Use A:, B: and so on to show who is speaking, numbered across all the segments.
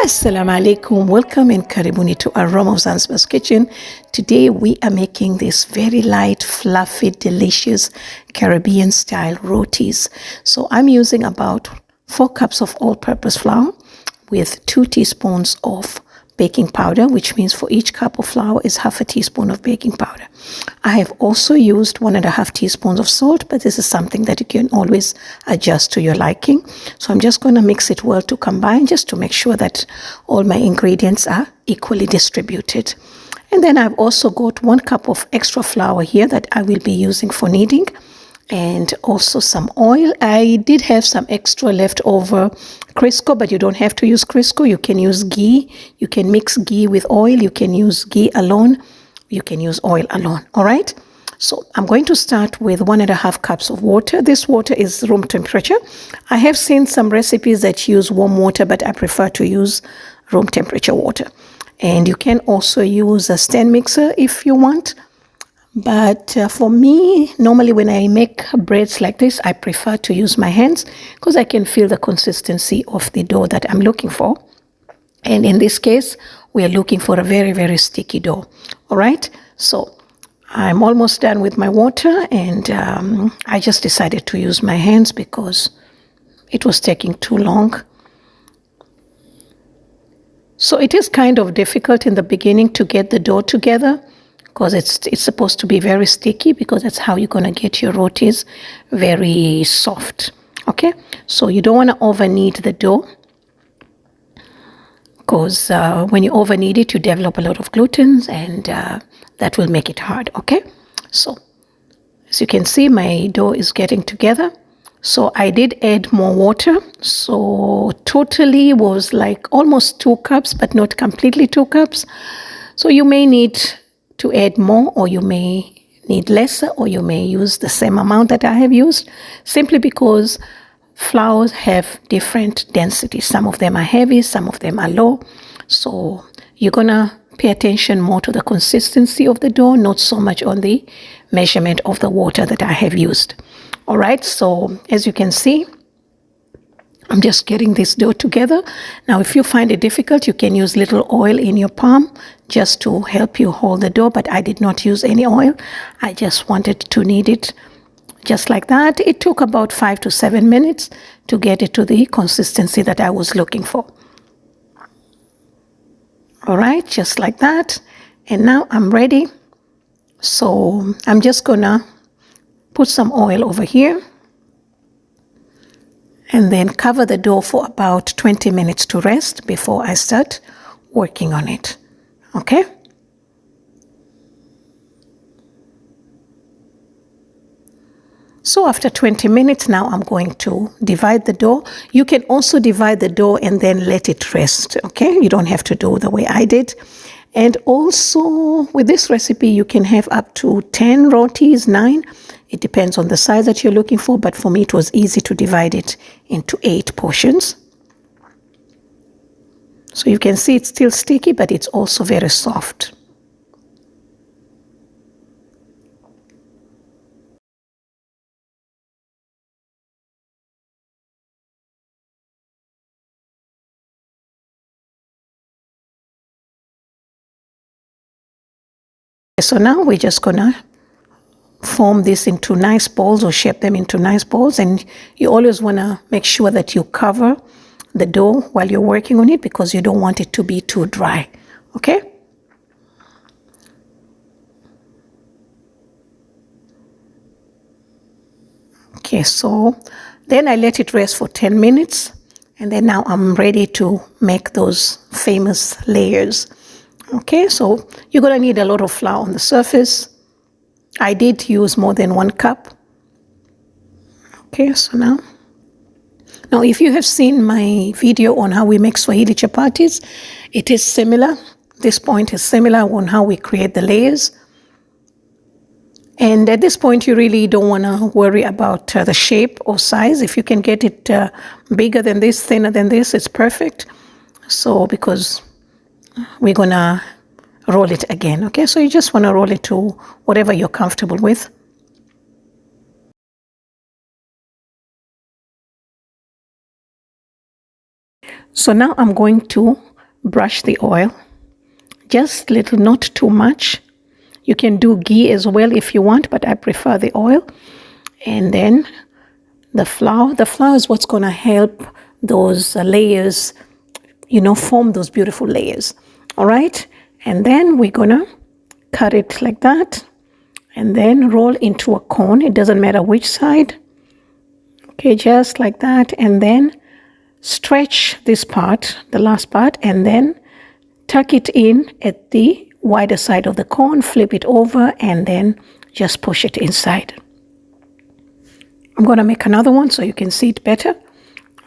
A: Assalamu alaikum, welcome and karibuni to Aroma of Zanzibar's kitchen. Today we are making this very light, fluffy, delicious Caribbean style rotis. So I'm using about 4 cups of all-purpose flour with 2 teaspoons of baking powder, which means for each cup of flour is half a teaspoon of baking powder. I have also used 1.5 teaspoons of salt, but this is something that you can always adjust to your liking. So I'm just going to mix it well to combine, just to make sure that all my ingredients are equally distributed. And then I've also got 1 cup of extra flour here that I will be using for kneading, and also some oil. I did have some extra leftover Crisco, but you don't have to use Crisco. You can use ghee. You can mix ghee with oil. You can use ghee alone. You can use oil alone. All right. So I'm going to start with 1.5 cups of water. This water is room temperature. I have seen some recipes that use warm water, but I prefer to use room temperature water. And you can also use a stand mixer if you want. But for me, normally when I make breads like this, I prefer to use my hands because I can feel the consistency of the dough that I'm looking for. And in this case, we are looking for a very, very sticky dough. All right. So I'm almost done with my water, and I just decided to use my hands because it was taking too long. So it is kind of difficult in the beginning to get the dough together, because it's supposed to be very sticky, because that's how you're going to get your rotis very soft. Okay, so you don't want to over knead the dough, because when you over knead it, you develop a lot of gluten, and that will make it hard. Okay, so as you can see, my dough is getting together. So I did add more water. So totally was like almost 2 cups, but not completely 2 cups. So you may need to add more, or you may need lesser, or you may use the same amount that I have used, simply because flours have different densities. Some of them are heavy, some of them are low. So you're gonna pay attention more to the consistency of the dough, not so much on the measurement of the water that I have used. All right, so as you can see, I'm just getting this dough together. Now, if you find it difficult, you can use little oil in your palm just to help you hold the dough, but I did not use any oil. I just wanted to knead it just like that. It took about 5 to 7 minutes to get it to the consistency that I was looking for. All right, just like that. And now I'm ready. So I'm just gonna put some oil over here, and then cover the dough for about 20 minutes to rest before I start working on it. Okay? So after 20 minutes, now I'm going to divide the dough. You can also divide the dough and then let it rest. Okay? You don't have to do the way I did. And also with this recipe, you can have up to 10 rotis, 9. It depends on the size that you're looking for, but for me it was easy to divide it into 8 portions. So you can see it's still sticky, but it's also very soft. So now we're just gonna form this into nice balls, or shape them into nice balls, and you always want to make sure that you cover the dough while you're working on it, because you don't want it to be too dry. Okay? Okay, so then I let it rest for 10 minutes, and then now I'm ready to make those famous layers. Okay, so you're going to need a lot of flour on the surface. I did use more than 1 cup. Okay, so now if you have seen my video on how we make Swahili chapatis, it is similar. This point is similar on how we create the layers. And at this point, you really don't want to worry about the shape or size. If you can get it bigger than this, thinner than this, it's perfect. So because we're going to roll it again. Okay, so you just want to roll it to whatever you're comfortable with. So now I'm going to brush the oil. Just little, not too much. You can do ghee as well if you want, but I prefer the oil. And then the flour. The flour is what's going to help those layers, form those beautiful layers. All right. And then we're going to cut it like that and then roll into a cone. It doesn't matter which side. Okay, just like that. And then stretch this part, the last part, and then tuck it in at the wider side of the cone, flip it over, and then just push it inside. I'm going to make another one so you can see it better.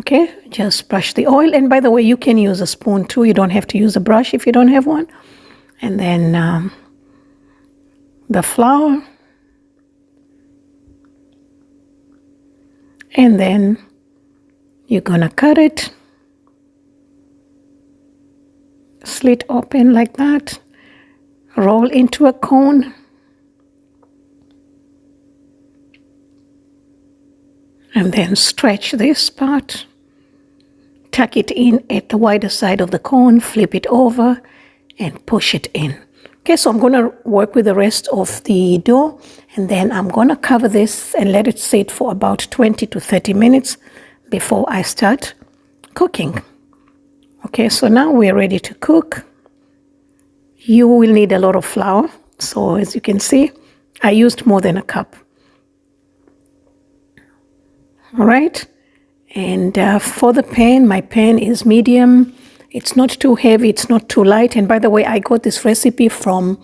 A: Okay, just brush the oil. And by the way, you can use a spoon too. You don't have to use a brush if you don't have one. And then the flour. And then you're going to cut it. Slit open like that. Roll into a cone. And then stretch this part. Tuck it in at the wider side of the cone. Flip it over and push it in. Okay, so I'm going to work with the rest of the dough. And then I'm going to cover this and let it sit for about 20 to 30 minutes before I start cooking. Okay, so now we're ready to cook. You will need a lot of flour. So as you can see, I used more than a cup. All right. And for the pan, my pan is medium. It's not too heavy. It's not too light. And by the way, I got this recipe from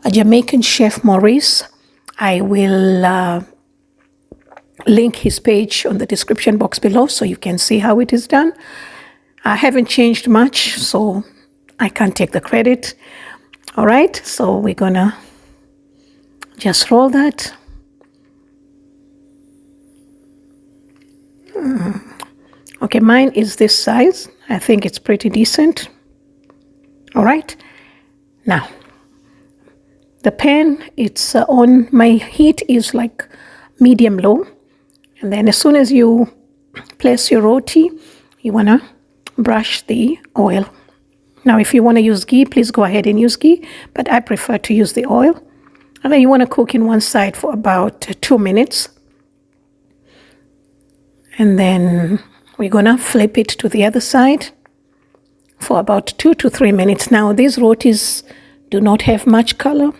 A: a Jamaican chef, Maurice. I will link his page on the description box below so you can see how it is done. I haven't changed much, so I can't take the credit. All right. So we're going to just roll that. Okay, mine is this size. I think it's pretty decent. All right. Now, the pan, it's on, my heat is like medium low. And then as soon as you place your roti, you want to brush the oil. Now, if you want to use ghee, please go ahead and use ghee. But I prefer to use the oil. And then you want to cook in one side for about 2 minutes. And then we're going to flip it to the other side for about 2 to 3 minutes. Now, these rotis do not have much color.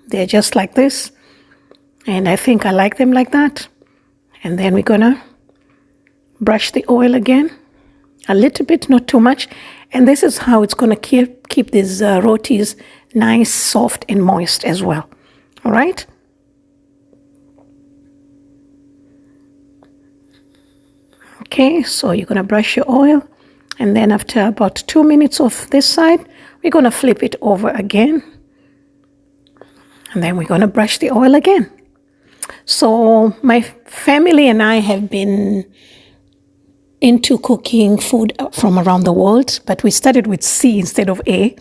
A: They're just like this. And I think I like them like that. And then we're going to brush the oil again. A little bit, not too much. And this is how it's going to keep these rotis nice, soft, and moist as well. All right? Okay, so you're going to brush your oil. And then after about 2 minutes of this side, we're going to flip it over again. And then we're going to brush the oil again. So my family and I have been into cooking food from around the world, but we started with C instead of A.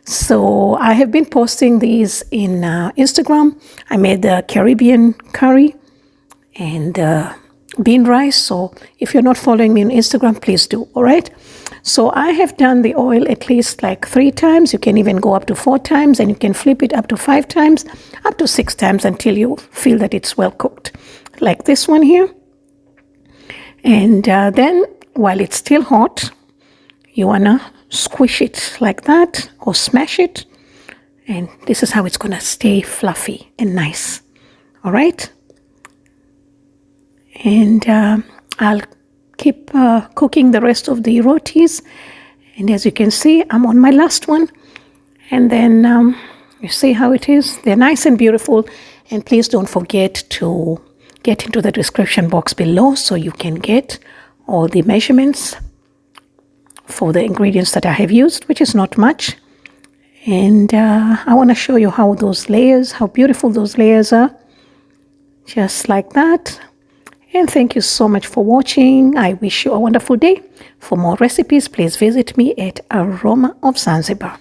A: So I have been posting these in Instagram. I made the Caribbean curry and bean rice. So if you're not following me on Instagram, please do. All right. So I have done the oil at least like 3 times. You can even go up to 4 times, and you can flip it up to 5 times, up to 6 times until you feel that it's well cooked. Like this one here. And then while it's still hot, you want to squish it like that or smash it. And this is how it's going to stay fluffy and nice. All right. And I'll keep cooking the rest of the rotis. And as you can see, I'm on my last one. And then you see how it is. They're nice and beautiful. And please don't forget to get into the description box below so you can get all the measurements for the ingredients that I have used, which is not much. And I want to show you how those layers, how beautiful those layers are. Just like that. And thank you so much for watching. I wish you a wonderful day. For more recipes, please visit me at Aroma of Zanzibar.